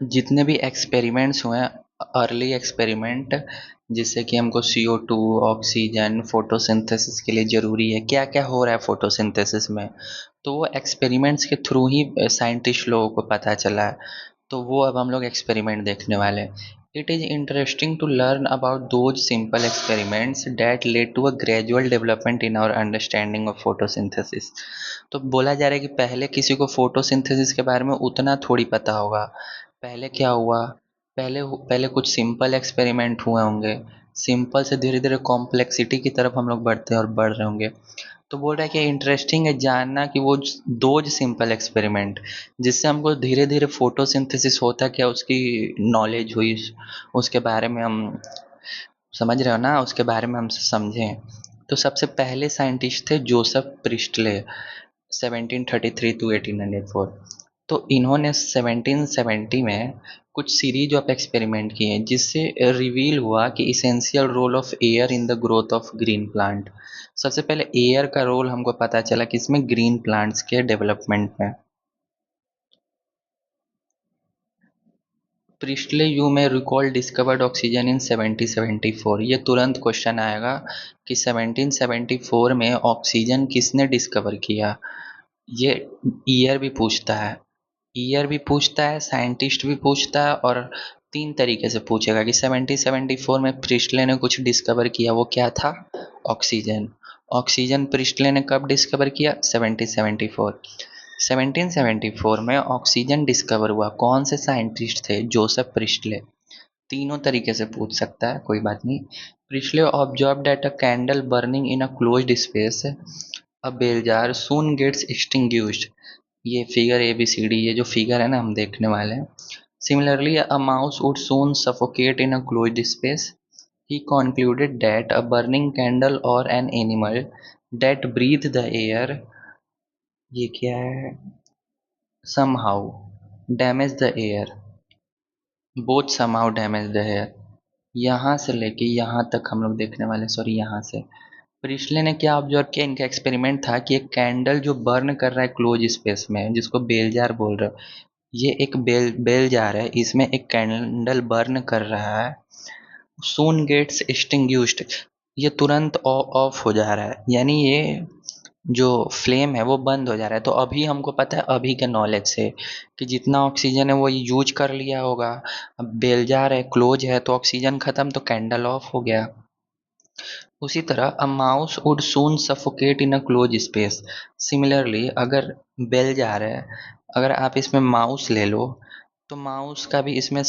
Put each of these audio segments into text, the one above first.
जितने भी एक्सपेरिमेंट्स हुए हैं, अर्ली एक्सपेरिमेंट, जिससे कि हमको CO2, ऑक्सीजन फोटोसिंथेसिस के लिए ज़रूरी है, क्या क्या हो रहा है फोटोसिंथेसिस में, तो वो एक्सपेरिमेंट्स के थ्रू ही साइंटिस्ट लोगों को पता चला है। तो वो अब हम लोग एक्सपेरिमेंट देखने वाले हैं। It is interesting to learn about those simple experiments that led to a gradual development in our understanding of photosynthesis. तो बोला जा रहा है कि पहले किसी को फोटोसिंथेसिस के बारे में उतना थोड़ी पता होगा। पहले क्या हुआ, पहले कुछ सिंपल एक्सपेरिमेंट हुए होंगे, सिंपल से धीरे धीरे कॉम्प्लेक्सिटी की तरफ हम लोग बढ़ते हैं और बढ़ रहे होंगे। तो बोल रहा है कि इंटरेस्टिंग है जानना कि वो दो सिंपल एक्सपेरिमेंट जिससे हमको धीरे धीरे फोटोसिंथेसिस होता क्या उसकी नॉलेज हुई, उसके बारे में हम समझ रहे हो ना, उसके बारे में हम समझें। तो सबसे पहले साइंटिस्ट थे जोसेफ प्रिस्टले, 1733 टू 1804। तो इन्होंने 1770 में कुछ सीरीज ऑफ एक्सपेरिमेंट किए जिससे रिवील हुआ कि essential role of air in the growth of green plant. सबसे पहले एयर का रोल हमको पता चला कि इसमें ग्रीन प्लांट्स के डेवलपमेंट में। प्रिस्टले यू में रिकॉल डिस्कवर्ड ऑक्सीजन इन 1774। ये तुरंत क्वेश्चन आएगा कि 1774 में ऑक्सीजन किसने डिस्कवर किया। ये ईयर भी पूछता है, ईयर भी पूछता है, साइंटिस्ट भी पूछता है, और तीन तरीके से पूछेगा कि 1774 में प्रिस्टले ने कुछ डिस्कवर किया, वो क्या था, ऑक्सीजन। ऑक्सीजन प्रिस्टले ने कब डिस्कवर किया, 1774। 1774 में ऑक्सीजन डिस्कवर हुआ, कौन से साइंटिस्ट थे, जोसेफ प्रिस्टले। तीनों तरीके से पूछ सकता है, कोई बात नहीं। Priestley observed that a candle burning in a closed space, a bell jar soon gets extinguished. ये फिगर ABCD, ये जो फिगर है ना हम देखने वाले हैं। Similarly a mouse would soon suffocate in a closed space. He concluded that a burning candle or an animal that breathed the air, ये क्या है, somehow damage the air, both somehow damage the air। यहाँ से लेके यहाँ तक हम लोग देखने वाले, सॉरी यहाँ से। प्रिस्टले ने क्या ऑब्जर्व किया, इनका एक्सपेरिमेंट था कि एक कैंडल जो बर्न कर रहा है क्लोज स्पेस में, जिसको बेल जार बोल रहे हो, ये एक बेल बेल जार है, इसमें एक कैंडल बर्न कर रहा है। सून गेट्स एक्सटिंग्विश्ड, ये तुरंत ऑफ हो जा रहा है, यानी ये जो फ्लेम है वो बंद हो जा रहा है। तो अभी हमको पता है, अभी के नॉलेज से, कि जितना ऑक्सीजन है वो यूज कर लिया होगा। अब बेल जार है, क्लोज है, तो ऑक्सीजन खत्म, तो कैंडल ऑफ हो गया। उसी तरह a mouse would soon suffocate in a close space. Similarly अगर बेल जार है, अगर आप इसमें माउस ले लो, तो माउस का भी इसमें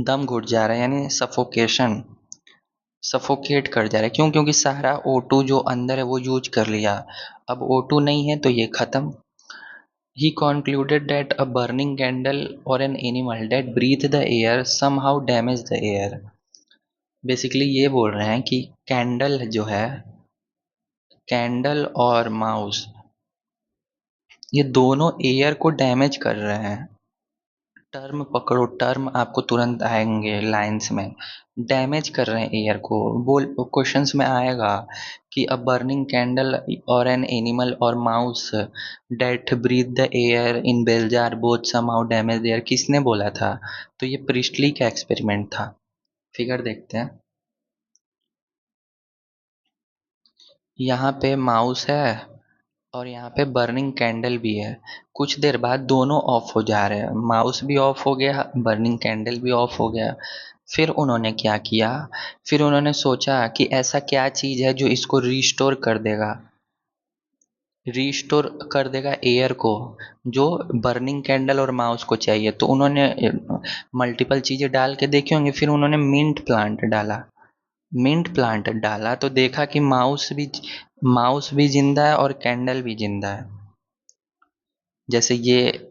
दम घुट जा रहा है, यानी सफोकेशन, सफोकेट कर जा रहा है। क्यों, क्योंकि सारा O2 जो अंदर है वो यूज कर लिया। अब O2 नहीं है तो ये खत्म। ही concluded that a burning candle or an animal that breathed the air somehow damaged the air। Basically ये बोल रहे हैं कि कैंडल जो है, कैंडल और माउस, ये दोनों एयर को डैमेज कर रहे हैं। टर्म पकड़ो, टर्म आपको तुरंत आएंगे लाइंस में। डैमेज कर रहे हैं एयर को, बोल क्वेश्चंस में आएगा कि अ बर्निंग कैंडल और एन एनिमल और mouse that breathe the air in bell jar both somehow damage air, किसने बोला था, तो ये प्रिस्टली का एक्सपेरिमेंट था। फिगर देखते हैं, यहाँ पे माउस है और यहाँ पे बर्निंग कैंडल भी है। कुछ देर बाद दोनों ऑफ हो जा रहे हैं, माउस भी ऑफ हो गया, बर्निंग कैंडल भी ऑफ हो गया। फिर उन्होंने क्या किया, फिर उन्होंने सोचा कि ऐसा क्या चीज़ है जो इसको रिस्टोर कर देगा, रिस्टोर कर देगा एयर को, जो बर्निंग कैंडल और माउस को चाहिए। तो उन्होंने मल्टीपल चीज़ें डाल के देखी होंगी, फिर उन्होंने मिंट प्लांट डाला। मिंट प्लांट डाला तो देखा कि माउस भी जिंदा है और कैंडल भी जिंदा है। जैसे ये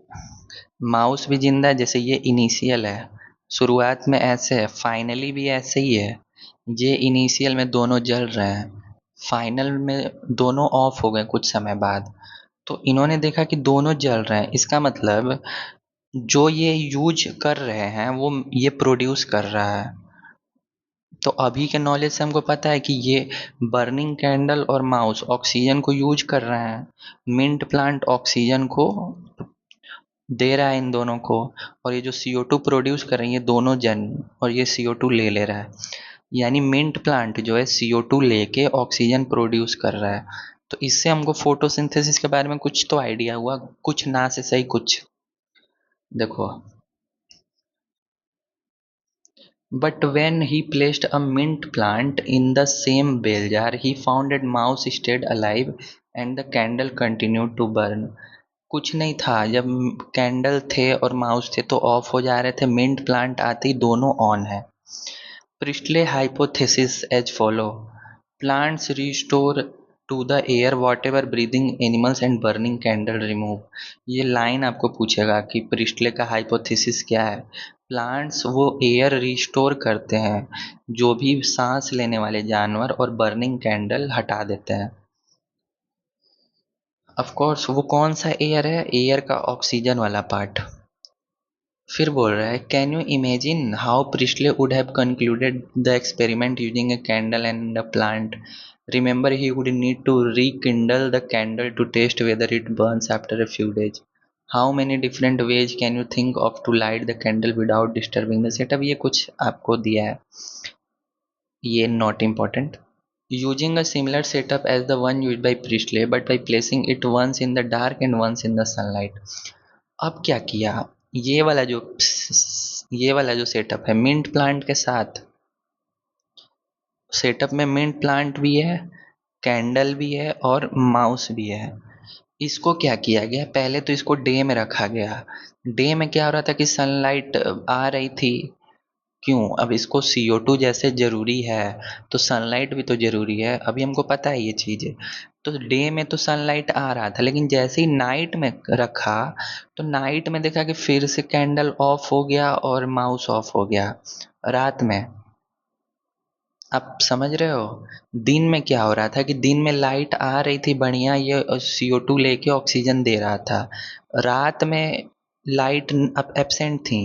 माउस भी जिंदा है, जैसे ये इनिशियल है, शुरुआत में ऐसे है, फाइनली भी ऐसे ही है। ये इनिशियल में दोनों जल रहे हैं, फाइनल में दोनों ऑफ हो गए कुछ समय बाद। तो इन्होंने देखा कि दोनों जल रहे हैं, इसका मतलब जो ये यूज कर रहे हैं वो ये प्रोड्यूस कर रहा है। तो अभी के नॉलेज से हमको पता है कि ये बर्निंग कैंडल और माउस ऑक्सीजन को यूज कर रहे हैं, मिंट प्लांट ऑक्सीजन को दे रहा है इन दोनों को, और ये जो CO2 प्रोड्यूस कर रही है दोनों जन, और ये CO2 ले ले रहा है। यानी मिंट प्लांट जो है CO2 लेके ऑक्सीजन प्रोड्यूस कर रहा है। तो इससे हमको फोटोसिंथेसिस के बारे में कुछ तो आइडिया हुआ, कुछ ना से सही कुछ। देखो, but when he placed a mint plant in the same bell jar, he found that mouse stayed alive and the candle continued to burn. कुछ नहीं था, जब कैंडल थे और माउस थे तो ऑफ हो जा रहे थे, मिंट प्लांट आते ही दोनों ऑन है। Priestley hypothesis as follow: plants restore to the air whatever breathing animals and burning candle remove। ये लाइन आपको पूछेगा कि प्रिस्टले का हाइपोथेसिस क्या है। प्लांट्स वो एयर रिस्टोर करते हैं जो भी सांस लेने वाले जानवर, और बर्निंग कैंडल हटा देते हैं। ऑफ कोर्स वो कौन सा एयर है? एयर का ऑक्सीजन वाला पार्ट। फिर बोल रहा है, can you imagine how Priestley would have concluded the experiment using a candle and a plant? Remember he would need to rekindle the candle to test whether it burns after a few days. How many different ways can you think of to light the candle without disturbing the setup? ये कुछ आपको दिया है, ये not important. Using a similar setup as the one used by Priestley, but by placing it once in the dark and once in the sunlight. अब क्या किया, ये वाला जो ये वाला जो सेटअप है मिंट प्लांट के साथ, सेटअप में मिंट प्लांट भी है, कैंडल भी है और माउस भी है। इसको क्या किया गया, पहले तो इसको डे में रखा गया। डे में क्या हो रहा था कि सनलाइट आ रही थी। क्यों? अब इसको CO2 जैसे ज़रूरी है तो सनलाइट भी तो ज़रूरी है, अभी हमको पता है ये चीज़ें। तो डे में तो सनलाइट आ रहा था, लेकिन जैसे ही नाइट में रखा तो नाइट में देखा कि फिर से कैंडल ऑफ हो गया और माउस ऑफ हो गया रात में। आप समझ रहे हो? दिन में क्या हो रहा था कि दिन में लाइट आ रही थी बढ़िया, ये CO2 लेके ऑक्सीजन दे रहा था। रात में लाइट अब एब्सेंट थी,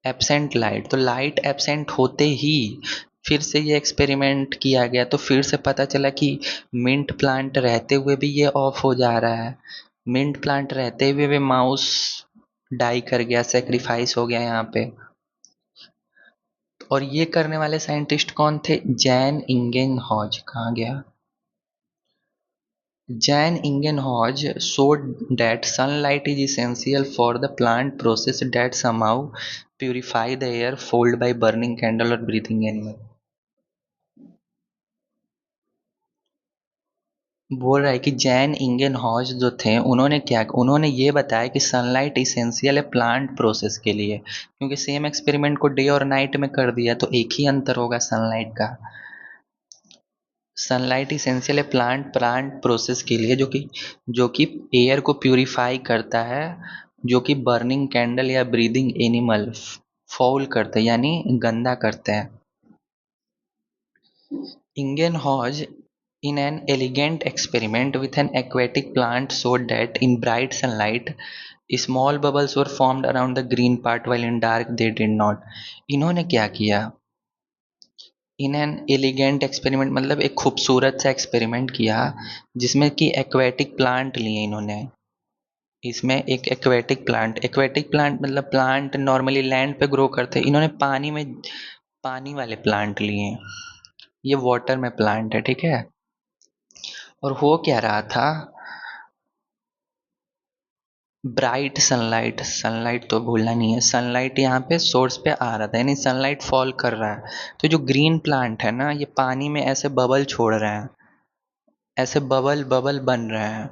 एब्सेंट लाइट, तो लाइट एब्सेंट होते ही फिर से ये एक्सपेरिमेंट किया गया, तो फिर से पता चला कि मिंट प्लांट रहते हुए भी ये ऑफ हो जा रहा है। मिंट प्लांट रहते हुए भी माउस डाई कर गया, सेक्रीफाइस हो गया यहाँ पे। और ये करने वाले साइंटिस्ट कौन थे? जैन इंगेन हॉज। कहाँ गया? Jan Ingenhousz showed that sunlight is essential for the plant process that somehow purify the air fouled by burning candle or breathing animal। बोल रहा है कि जैन इंगेनहॉज जो थे उन्होंने क्या, उन्होंने ये बताया कि सनलाइट इसेंशियल है प्लांट प्रोसेस के लिए, क्योंकि सेम एक्सपेरिमेंट को डे और नाइट में कर दिया तो एक ही अंतर होगा सनलाइट का। सनलाइट इसेंशियल है प्लांट प्लांट प्रोसेस के लिए, जो कि एयर को प्यूरिफाई करता है, जो कि बर्निंग कैंडल या ब्रीदिंग एनिमल फाउल करते हैं यानी गंदा करते हैं। Ingenhousz, in an elegant experiment with an aquatic plant, showed that in bright sunlight small bubbles were formed around the green part while in dark they did not। इन्होंने क्या किया, in an elegant experiment मतलब एक खूबसूरत सा experiment किया जिसमें कि एक्वेटिक प्लांट लिए इन्होंने। इसमें एक एक्वेटिक प्लांट मतलब प्लांट नॉर्मली लैंड पे ग्रो करते हैं, इन्होंने पानी में, पानी वाले प्लांट लिए। ये वाटर में प्लांट है, ठीक है। और हो क्या रहा था, ब्राइट सनलाइट, सनलाइट तो भूलना नहीं है, सनलाइट यहाँ पे सोर्स पे आ रहा था यानी सनलाइट फॉल कर रहा है। तो जो ग्रीन प्लांट है ना ये पानी में ऐसे बबल छोड़ रहे हैं, ऐसे बबल बबल बन रहे हैं,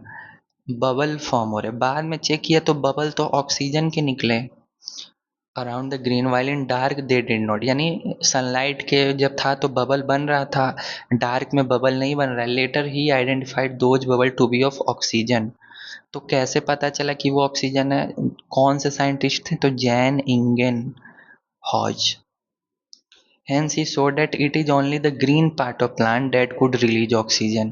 बबल फॉर्म हो रहे हैं। बाद में चेक किया तो बबल तो ऑक्सीजन के निकले around the green while in dark they did not. यानी सनलाइट के जब था तो बबल बन रहा था, डार्क में बबल नहीं बन रहा है। लेटर ही identified those bubble to be of oxygen. तो कैसे पता चला कि वो ऑक्सीजन है? कौन से साइंटिस्ट थे? तो Jan Ingenhousz. Hence he showed that it is only the green part of plant that could release oxygen।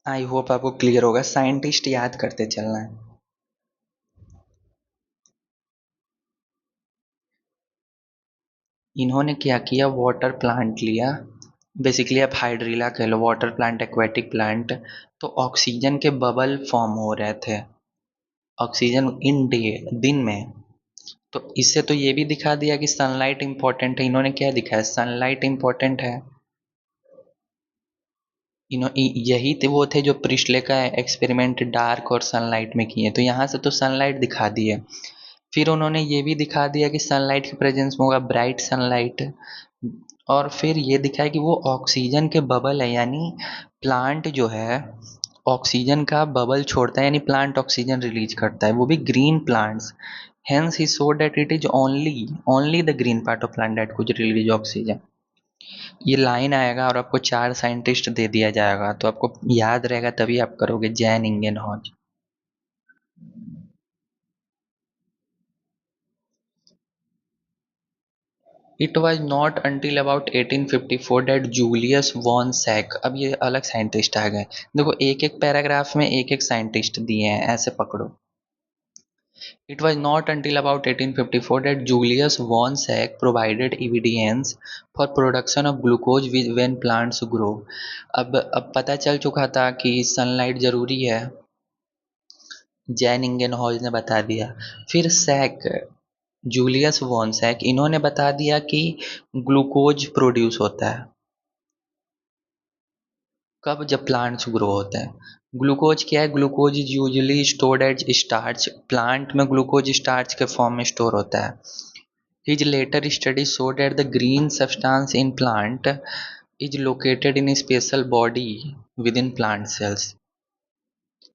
I hope आपको क्लियर होगा, साइंटिस्ट याद करते चलना है। इन्होंने क्या किया, वाटर प्लांट लिया, बेसिकली आप हाइड्रिला कह लो, वाटर प्लांट, एक्वेटिक प्लांट। तो ऑक्सीजन के बबल फॉर्म हो रहे थे, ऑक्सीजन इन डे, दिन में। तो इससे तो ये भी दिखा दिया कि सनलाइट इंपॉर्टेंट है। इन्होंने क्या दिखाया, सनलाइट इंपॉर्टेंट है। यही थे वो थे जो प्रिस्टले का एक्सपेरिमेंट डार्क और सनलाइट में किए, तो यहाँ से तो सनलाइट दिखा दिए। फिर उन्होंने ये भी दिखा दिया कि सनलाइट के प्रेजेंस में होगा ब्राइट सनलाइट। और फिर ये दिखाया कि वो ऑक्सीजन के बबल है, यानी प्लांट जो है ऑक्सीजन का बबल छोड़ता है, यानी प्लांट ऑक्सीजन रिलीज करता है, वो भी green plants. Hence he show that it is only only the green part of plant that could release oxygen. ये लाइन आएगा और आपको 4 साइंटिस्ट दे दिया जाएगा, तो आपको याद रहेगा तभी आप करोगे, Jan Ingenhousz. It was not until about 1854 that Julius von Sachs, अब ये अलग साइंटिस्ट आ गए। देखो एक एक पैराग्राफ में एक एक साइंटिस्ट दिए हैं, ऐसे पकड़ो। It was not until about 1854 that Julius von Sack provided evidence for production of glucose when plants grow। अब पता चल चुका था कि सनलाइट जरूरी है, जैन इंगेनहॉज ने बता दिया। फिर सैक, जूलियस वॉन सैक, इन्होंने बता दिया कि ग्लूकोज प्रोड्यूस होता है कब, जब प्लांट्स ग्रो होते हैं। ग्लूकोज क्या है, glucose is usually stored as starch, plant में ग्लूकोज स्टार्च के फॉर्म में स्टोर होता है। His later study showed that the green substance in plant is located in a special body within plant cells.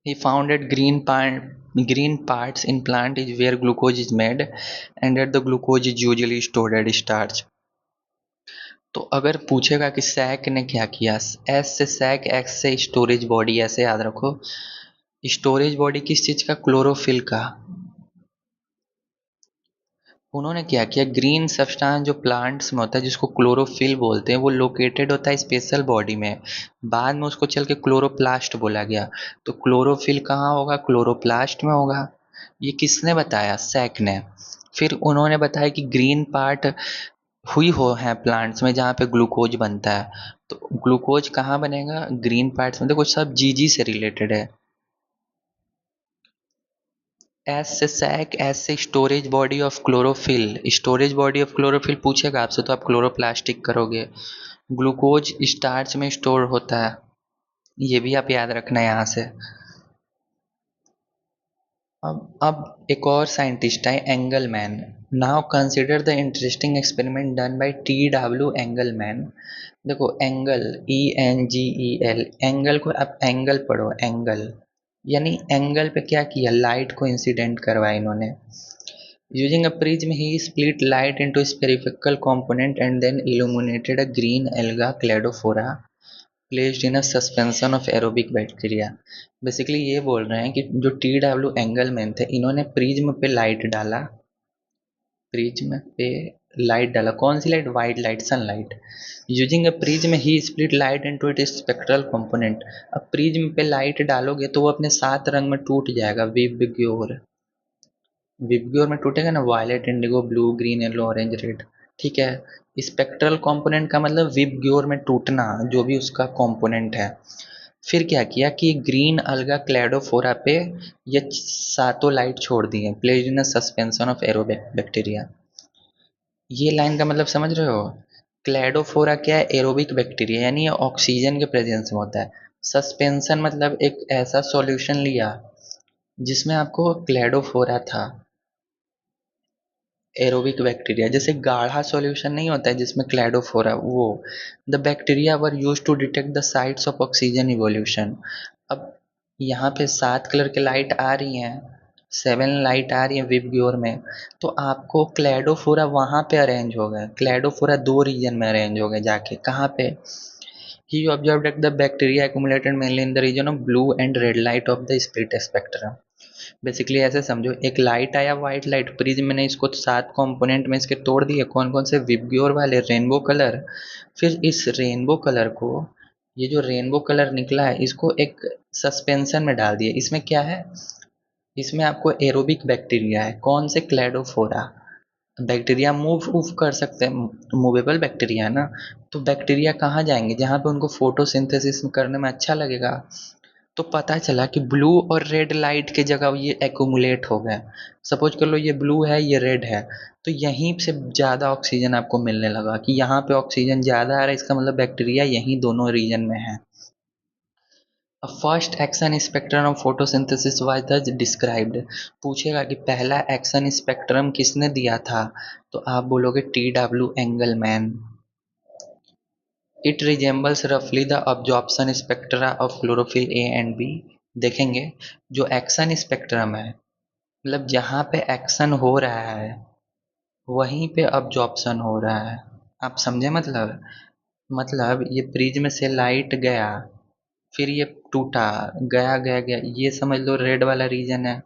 He found that green parts in plant is where glucose is made, and that the glucose is usually stored at starch. तो अगर पूछेगा कि sac ने क्या किया, S से sac, x से storage body, ऐसे याद रखो। स्टोरेज बॉडी किस चीज का, क्लोरोफिल का। उन्होंने क्या किया, ग्रीन सब्सटेंस जो प्लांट्स में होता है जिसको क्लोरोफिल बोलते हैं, वो लोकेटेड होता है स्पेशल बॉडी में। बाद में उसको चल के क्लोरोप्लास्ट बोला गया। तो क्लोरोफिल कहाँ होगा, क्लोरोप्लास्ट में होगा। ये किसने बताया, सैक ने। फिर उन्होंने बताया कि ग्रीन पार्ट हुई हो है प्लांट्स में जहाँ पे ग्लूकोज बनता है। तो ग्लूकोज कहाँ बनेगा, ग्रीन पार्ट्स में। देखो सब जीजी से रिलेटेड है। एस से सैक, एस से storage body of chlorophyll. Storage body of chlorophyll पूछेगा आपसे तो आप क्लोरोप्लास्टिक करोगे। ग्लूकोज स्टार्च में स्टोर होता है, ये भी आप याद रखना है यहाँ से। अब एक और साइंटिस्ट है, Engelmann. Now consider the interesting experiment done by T.W. Engelmann. देखो एंगल, ENGEL, एंगल को आप एंगल पढ़ो, एंगल यानी एंगल पे क्या किया, लाइट को इंसिडेंट करवाया इन्होंने। Using a prism, he split light into spherical component and then illuminated a green alga cladophora placed in a suspension of aerobic bacteria। Basically ये बोल रहे हैं कि जो T.W. एंगलमैन थे, इन्होंने प्रिज्म पे लाइट डाला, प्रिज्म पे लाइट डाला, कौन सी light, white light, sunlight. Using a prism he split light into its spectral component. अब प्रिज्म पे लाइट डालोगे तो वो अपने 7 रंग में टूट जाएगा, विबग्योर। विबग्योर में टूटेगा ना, violet, indigo, blue, green, yellow, orange, red. ठीक है। स्पेक्ट्रल कंपोनेंट का मतलब विबग्योर में टूटना, जो भी उसका कंपोनेंट है। फिर क्या किया कि ग्रीन अलगा क्लैडोफोरा पे ये सातों लाइट छोड़ दिए, प्लेस्ड इन सस्पेंशन ऑफ एरोबैक्टीरिया। ये लाइन का मतलब समझ रहे हो। क्लैडोफोरा क्या है, एरोबिक बैक्टीरिया, यानी ये ऑक्सीजन के प्रेजेंस में होता है। सस्पेंशन मतलब एक ऐसा सॉल्यूशन लिया जिसमें आपको क्लैडोफोरा था, एरोबिक बैक्टीरिया। जैसे गाढ़ा सॉल्यूशन नहीं होता है जिसमें क्लैडोफोरा, वो। The bacteria were used to detect the sites of oxygen evolution. अब यहाँ पे 7 कलर के लाइट आ रही हैं, 7 लाइट आ रही है विबग्योर में। तो आपको क्लैडोफोरा वहाँ पे अरेंज हो गए, क्लैडोफोरा 2 रीजन में अरेंज हो गए जाके, कहाँ पे। He observe that the bacteria accumulated mainly in the region of blue and red light of the split spectrum. Basically ऐसे समझो, एक लाइट आया, व्हाइट लाइट, प्रिज्म ने इसको 7 कंपोनेंट में इसके तोड़ दिए, कौन कौन से, विबग्योर वाले, रेनबो कलर। फिर इस रेनबो कलर को, ये जो रेनबो कलर निकला है, इसको एक सस्पेंशन में डाल दिए। इसमें क्या है, इसमें आपको एरोबिक बैक्टीरिया है, कौन से, क्लैडोफोरा। बैक्टीरिया मूव मूव कर सकते हैं, मूवेबल बैक्टीरिया है ना। तो बैक्टीरिया कहाँ जाएंगे, जहाँ पे उनको फोटोसिंथेसिस करने में अच्छा लगेगा। तो पता चला कि ब्लू और रेड लाइट की जगह ये एक्यूमुलेट हो गए। सपोज कर लो ये ब्लू है, ये रेड है, तो यहीं से ज़्यादा ऑक्सीजन आपको मिलने लगा कि यहाँ पे ऑक्सीजन ज़्यादा आ रहा है, इसका मतलब बैक्टीरिया यहीं दोनों रीजन में है। A first action spectrum of photosynthesis was thus described। पूछेगा कि पहला एक्शन स्पेक्ट्रम किसने दिया था, तो आप बोलोगे T.W. Engelmann. It resembles roughly the absorption spectra of chlorophyll A and B। देखेंगे जो एक्शन स्पेक्ट्रम है, मतलब जहाँ पे एक्शन हो रहा है वहीं पे अब्जॉर्प्शन हो रहा है। आप समझे मतलब ये प्रिज्म से लाइट गया, फिर ये टूटा, गया गया गया, ये समझ लो रेड वाला रीजन है,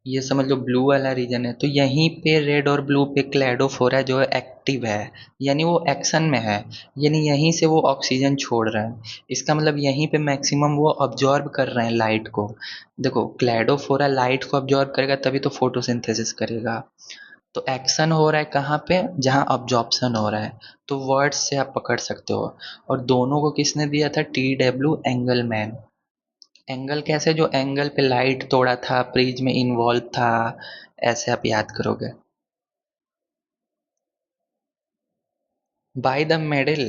ये समझ लो ब्लू वाला रीजन है। तो यहीं पे रेड और ब्लू पे क्लैडोफोरा जो है एक्टिव है, यानी वो एक्शन में है, यानी यहीं से वो ऑक्सीजन छोड़ रहा है। इसका मतलब यहीं पे मैक्सिमम वो अब्जॉर्ब कर रहे हैं लाइट को। देखो क्लैडोफोरा लाइट को अब्जॉर्ब करेगा तभी तो फोटोसिंथेसिस करेगा। तो एक्शन हो रहा है कहाँ पे, जहाँ अब्जॉर्प्शन हो रहा है। तो वर्ड्स से आप पकड़ सकते हो। और दोनों को किसने दिया था, T.W. एंगलमैन। एंगल कैसे, जो एंगल पे लाइट तोड़ा था, प्रिज्म में इन्वॉल्व था, ऐसे आप याद करोगे। By the middle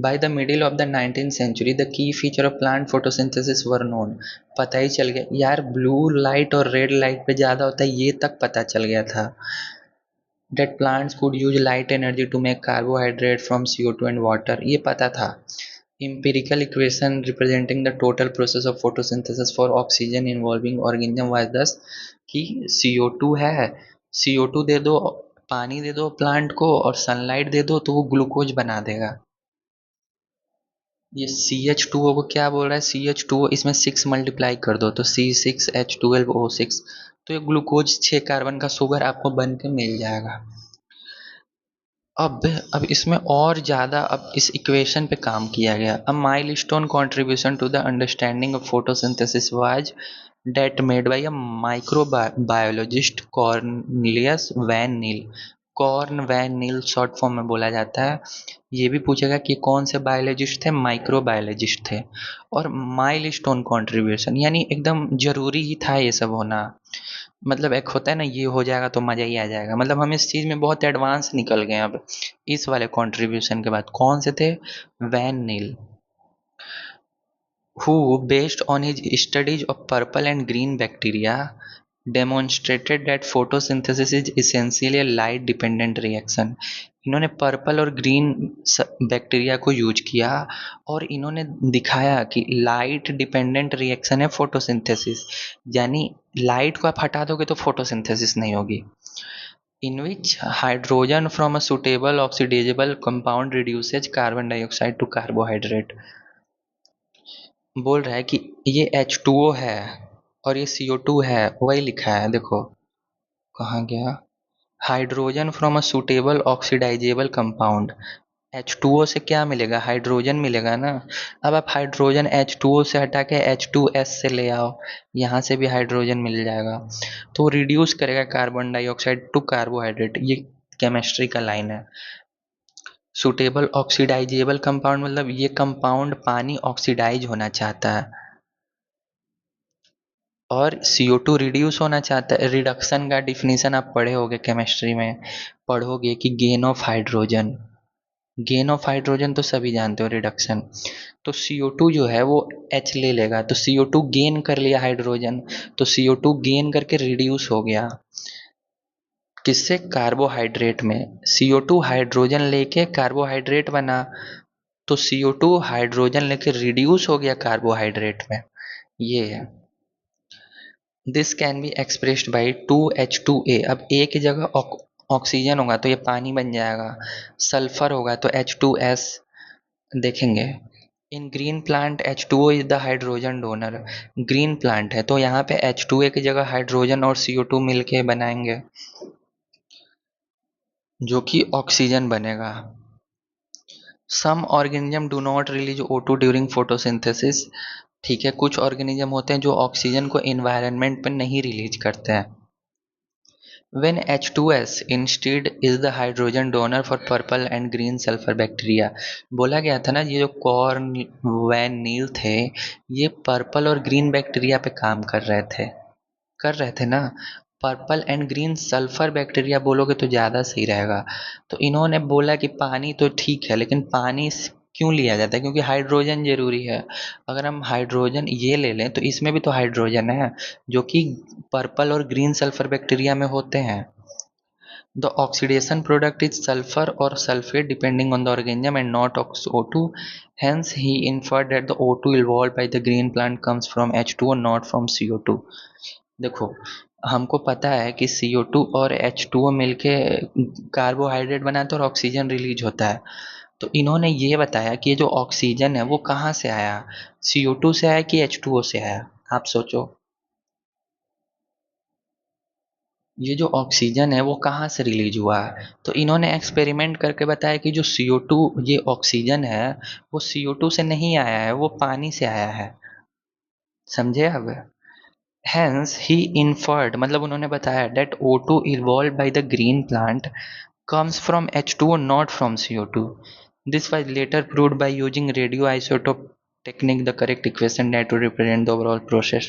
by the middle of the 19th century, the key feature of plant photosynthesis were known। पता ही चल गया यार, ब्लू लाइट और रेड लाइट पे ज़्यादा होता है, ये तक पता चल गया था। That plants could use light energy to make carbohydrate from CO2 and water, ये पता था। Empirical equation representing the total process of photosynthesis for oxygen involving organism was thus कि CO2 है, CO2 दे दो, पानी दे दो प्लांट को और सनलाइट दे दो तो वो ग्लूकोज बना देगा। ये CH2O को क्या बोल रहा है, CH2O इसमें 6 मल्टीप्लाई कर दो तो C6H12O6, तो ये ग्लूकोज 6 कार्बन का शुगर आपको बन के मिल जाएगा। अब अब इसमें और ज़्यादा अब इस इक्वेशन पे काम किया गया। A milestone contribution to the understanding of photosynthesis was that made by a microbiologist Cornelius van Niel. Corn van Niel short form में बोला जाता है। ये भी पूछेगा कि कौन से बायोलॉजिस्ट थे, माइक्रोबायोलॉजिस्ट थे। और माइलस्टोन कंट्रीब्यूशन यानी एकदम ज़रूरी ही था ये सब होना। मतलब एक होता है ना, ये हो जाएगा तो मज़ा ही आ जाएगा, मतलब हम इस चीज़ में बहुत एडवांस निकल गए अब इस वाले कंट्रीब्यूशन के बाद। कौन से थे, van Niel, who based on his studies of purple and green bacteria demonstrated that photosynthesis is essentially a light dependent reaction। इन्होंने पर्पल और ग्रीन बैक्टीरिया को यूज किया और इन्होंने दिखाया कि लाइट डिपेंडेंट रिएक्शन है फोटोसिंथेसिस, यानी लाइट को आप हटा दोगे तो फोटोसिंथेसिस नहीं होगी। In which hydrogen from a suitable oxidizable compound reduces carbon dioxide to carbohydrate। बोल रहा है कि ये H2O है और ये CO2 है, वही लिखा है देखो, कहाँ गया, hydrogen from a suitable oxidisable compound. H2O से क्या मिलेगा, हाइड्रोजन मिलेगा ना। अब आप हाइड्रोजन H2O से हटा के H2S से ले आओ, यहाँ से भी हाइड्रोजन मिल जाएगा, तो रिड्यूस करेगा कार्बन डाइऑक्साइड टू कार्बोहाइड्रेट। ये केमिस्ट्री का लाइन है। सुटेबल ऑक्सीडाइजेबल कंपाउंड मतलब ये कंपाउंड पानी ऑक्सीडाइज होना चाहता है और CO2 रिड्यूस होना चाहता है। रिडक्शन का डिफिनीशन आप पढ़े होगे केमिस्ट्री में, पढ़ोगे कि gain of hydrogen. Gain of hydrogen तो सभी जानते हो, रिडक्शन। तो CO2 जो है वो H ले लेगा, तो CO2 गेन कर लिया हाइड्रोजन, तो CO2 गेन करके रिड्यूस हो गया किससे, कार्बोहाइड्रेट में। CO2 हाइड्रोजन लेके कार्बोहाइड्रेट बना, तो CO2 हाइड्रोजन लेके रिड्यूस हो गया कार्बोहाइड्रेट में। ये है। This can be expressed by 2H2A। अब ए की जगह ऑक्सीजन होगा तो ये पानी बन जाएगा, सल्फर होगा तो H2S। देखेंगे इन green plant H2O is the hydrogen donor. Green plant है तो यहाँ पे H2A की जगह हाइड्रोजन और CO2 मिलके बनाएंगे जो कि ऑक्सीजन बनेगा। Some organism do not release O2 during photosynthesis. ठीक है, कुछ ऑर्गेनिज्म होते हैं जो ऑक्सीजन को इन्वायरमेंट पर नहीं रिलीज करते हैं। When H2S instead is the hydrogen donor for purple and green sulfur bacteria। बोला गया था ना ये जो कॉर्न वैन नील थे ये पर्पल और ग्रीन बैक्टीरिया पे काम कर रहे थे ना। Purple and green sulphur bacteria बोलोगे तो ज़्यादा सही रहेगा। तो इन्होंने बोला कि पानी तो ठीक है लेकिन पानी क्यों लिया जाता है क्योंकि हाइड्रोजन जरूरी है। अगर हम हाइड्रोजन ये ले लें तो इसमें भी तो हाइड्रोजन है जो कि पर्पल और ग्रीन सल्फर बैक्टीरिया में होते हैं। The oxidation product is sulfur or sulfate depending on the organism and not O2. Hence, he inferred that the O2 evolved by the green plant comes from H2O not from CO2। देखो हमको पता है कि CO2 और H2O मिलके carbohydrate बनाते हैं और ऑक्सीजन रिलीज होता है। तो इन्होंने ये बताया कि ये जो ऑक्सीजन है वो कहाँ से आया, CO2 से आया कि H2O से आया। आप सोचो ये जो ऑक्सीजन है वो कहाँ से रिलीज हुआ है। तो इन्होंने एक्सपेरिमेंट करके बताया कि जो CO2 ये ऑक्सीजन है वो CO2 से नहीं आया है वो पानी से आया है। समझे अब। हेंस ही इन्फर्ड मतलब उन्होंने बताया that O2 evolve by the green plant comes from H2O not from CO2। This was later proved by using radioisotope technique the correct equation that to represent the overall process।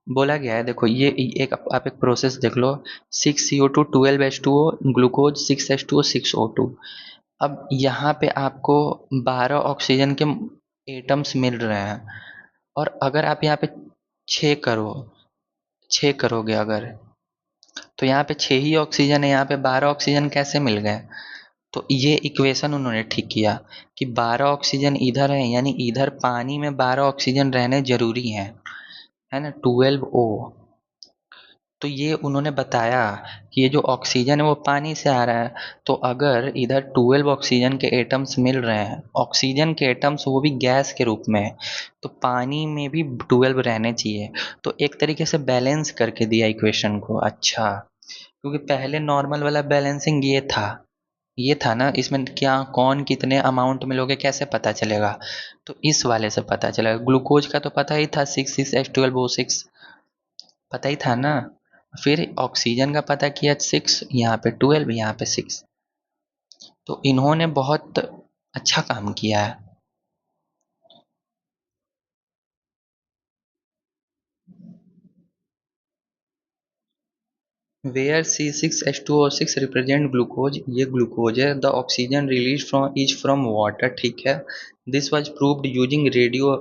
बोला गया है देखो ये एक आप एक प्रोसेस देख लो 6CO2 12H2O glucose 6H2O 6O2। अब यहाँ पे आपको 12 ऑक्सीजन के एटम्स मिल रहे हैं और अगर आप यहाँ पे 6 करो 6 करोगे अगर तो यहाँ पे 6 ही ऑक्सीजन है यहाँ पे 12 ऑक्सीजन कैसे मिल गए। तो ये इक्वेशन उन्होंने ठीक किया कि 12 ऑक्सीजन इधर है यानी इधर पानी में 12 ऑक्सीजन रहने जरूरी हैं है ना 12O। तो ये उन्होंने बताया कि ये जो ऑक्सीजन है वो पानी से आ रहा है। तो अगर इधर 12 ऑक्सीजन के एटम्स मिल रहे हैं ऑक्सीजन के एटम्स वो भी गैस के रूप में तो पानी में भी 12 रहने चाहिए। तो एक तरीके से बैलेंस करके दिया इक्वेशन को। अच्छा क्योंकि पहले नॉर्मल वाला बैलेंसिंग ये था ना इसमें क्या कौन कितने अमाउंट में लोगे कैसे पता चलेगा। तो इस वाले से पता चलेगा। ग्लूकोज का तो पता ही था 6 6H12O6 पता ही था ना। फिर ऑक्सीजन का पता किया 6 यहाँ पे 12 यहाँ पे 6। तो इन्होंने बहुत अच्छा काम किया है। वेयर C6H2O6 रिप्रेजेंट ग्लूकोज ये ग्लूकोज है। The oxygen release from is from water ठीक है। This was proved using radio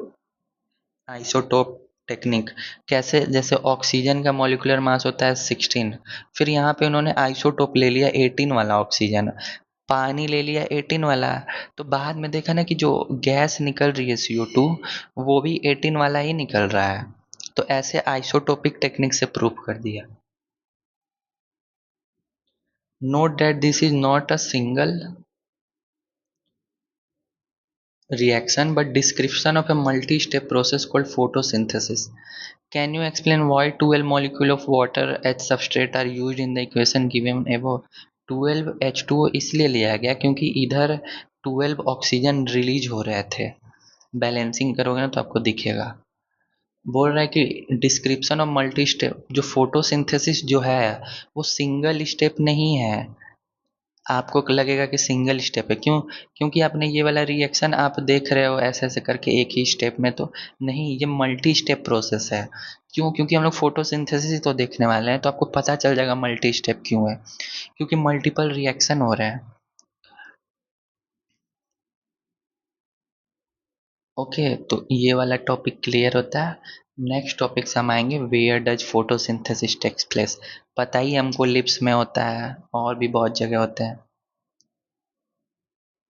isotope technique. कैसे जैसे ऑक्सीजन का मॉलिक्यूलर मास होता है 16 फिर यहाँ पे उन्होंने आइसोटोप ले लिया 18 वाला ऑक्सीजन पानी ले लिया 18 वाला। तो बाद में देखा ना कि जो गैस निकल रही है CO2 वो भी 18 वाला ही निकल रहा है। तो ऐसे आइसोटोपिक टेक्निक से प्रूव कर दिया। Note that this is not a single reaction but description of a multi-step process called photosynthesis। Can you explain why 12 molecule of water as substrate are used in the equation given above। 12H2O इसलिए लिया गया क्योंकि इधर 12 oxygen release हो रहे थे। Balancing करोगे ना तो आपको दिखेगा। बोल रहा है कि डिस्क्रिप्शन ऑफ मल्टी स्टेप जो फोटोसिंथेसिस जो है वो सिंगल स्टेप नहीं है। आपको लगेगा कि सिंगल स्टेप है क्यों क्योंकि आपने ये वाला रिएक्शन आप देख रहे हो ऐसे ऐसे करके एक ही स्टेप में तो नहीं ये मल्टी स्टेप प्रोसेस है। क्यों क्योंकि हम लोग फोटोसिंथेसिस तो देखने वाले हैं तो आपको पता चल जाएगा मल्टी स्टेप क्यों है क्योंकि मल्टीपल रिएक्शन हो रहे हैं। ओके तो ये वाला टॉपिक क्लियर होता है। नेक्स्ट टॉपिक से हम आएंगे where does photosynthesis takes place. पता ही हमको लिप्स में होता है और भी बहुत जगह होते हैं।